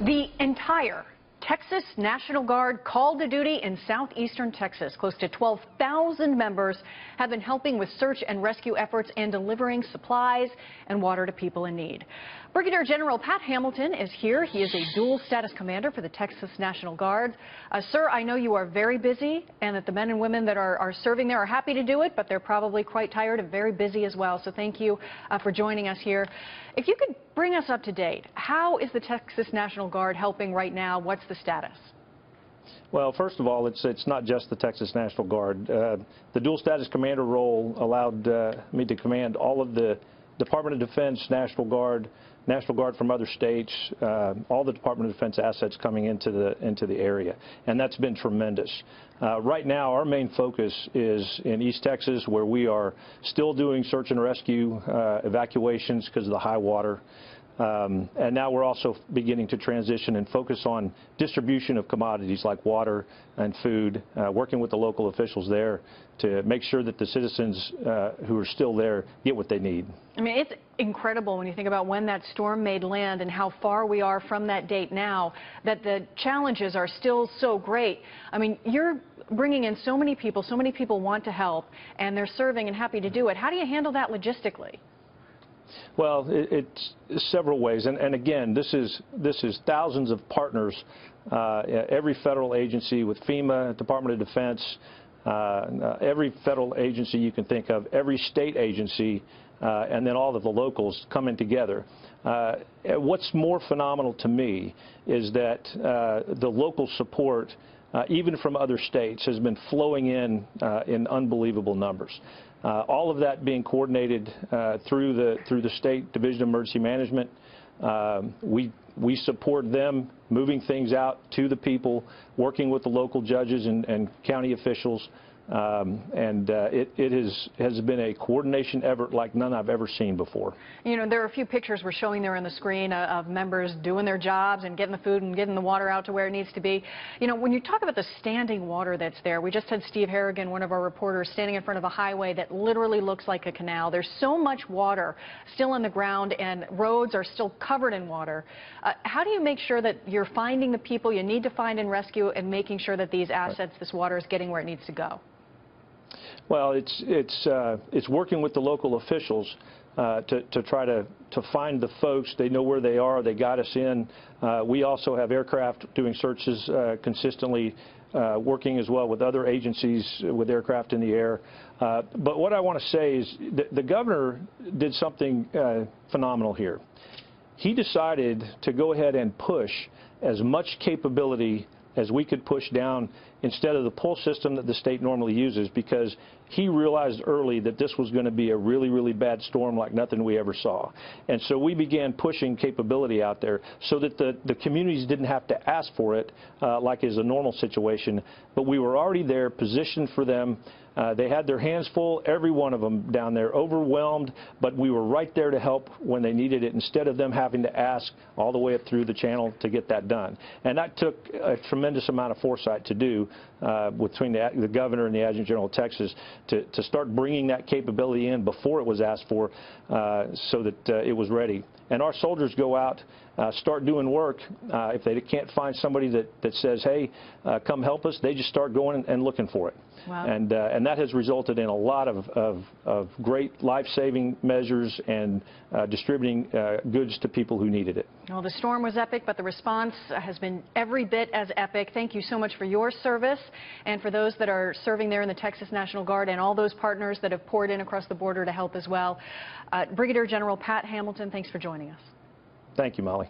The entire Texas National Guard called to duty in southeastern Texas. Close to 12,000 members have been helping with search and rescue efforts and delivering supplies and water to people in need. Brigadier General Pat Hamilton is here. He is a dual status commander for the Texas National Guard. Sir, I know you are very busy and that the men and women that are serving there are happy to do it, but they're probably quite tired and very busy as well. So thank you for joining us here. If you could bring us up to date, how is the Texas National Guard helping right now? What's the status? Well, first of all, it's not just the Texas National Guard. The dual status commander role allowed me to command all of the Department of Defense, National Guard from other states, all the Department of Defense assets coming into the area, and that's been tremendous. Right now, our main focus is in East Texas, where we are still doing search and rescue evacuations because of the high water. And now we're also beginning to transition and focus on distribution of commodities like water and food, working with the local officials there to make sure that the citizens who are still there get what they need. I mean, it's incredible when you think about when that storm made land and how far we are from that date now, that the challenges are still so great. I mean, you're bringing in so many people want to help, and they're serving and happy to do it. How do you handle that logistically? Well, it's several ways, and again, this is thousands of partners, every federal agency with FEMA, Department of Defense, every federal agency you can think of, every state agency, and then all of the locals coming together. What's more phenomenal to me is that the local support, even from other states, has been flowing in unbelievable numbers. All of that being coordinated through the State Division of Emergency Management. We support them moving things out to the people, working with the local judges and county officials. It has been a coordination effort like none I've ever seen before. You know, there are a few pictures we're showing there on the screen of members doing their jobs and getting the food and getting the water out to where it needs to be. You know, when you talk about the standing water that's there, we just had Steve Harrigan, one of our reporters, standing in front of a highway that literally looks like a canal. There's so much water still in the ground and roads are still covered in water. How do you make sure that you're finding the people you need to find and rescue and making sure that these assets, this water, is getting where it needs to go? Well, it's working with the local officials to try to find the folks. They know where they are. They got us in. We also have aircraft doing searches consistently, working as well with other agencies with aircraft in the air. But what I want to say is the governor did something phenomenal here. He decided to go ahead and push as much capability as we could push down instead of the pull system that the state normally uses, because he realized early that this was going to be a really, really bad storm like nothing we ever saw. And so we began pushing capability out there so that the communities didn't have to ask for it like is a normal situation, but we were already there positioned for them. They had their hands full, every one of them down there, overwhelmed, but we were right there to help when they needed it instead of them having to ask all the way up through the channel to get that done. And that took a tremendous amount of foresight to do between the governor and the Adjutant General of Texas to start bringing that capability in before it was asked for so that it was ready. And our soldiers go out, start doing work. If they can't find somebody that says, hey, come help us, they just start going and looking for it. Wow. And that has resulted in a lot of great life-saving measures and distributing goods to people who needed it. Well, the storm was epic, but the response has been every bit as epic. Thank you so much for your service and for those that are serving there in the Texas National Guard and all those partners that have poured in across the border to help as well. Brigadier General Pat Hamilton, thanks for joining us. Thank you, Molly.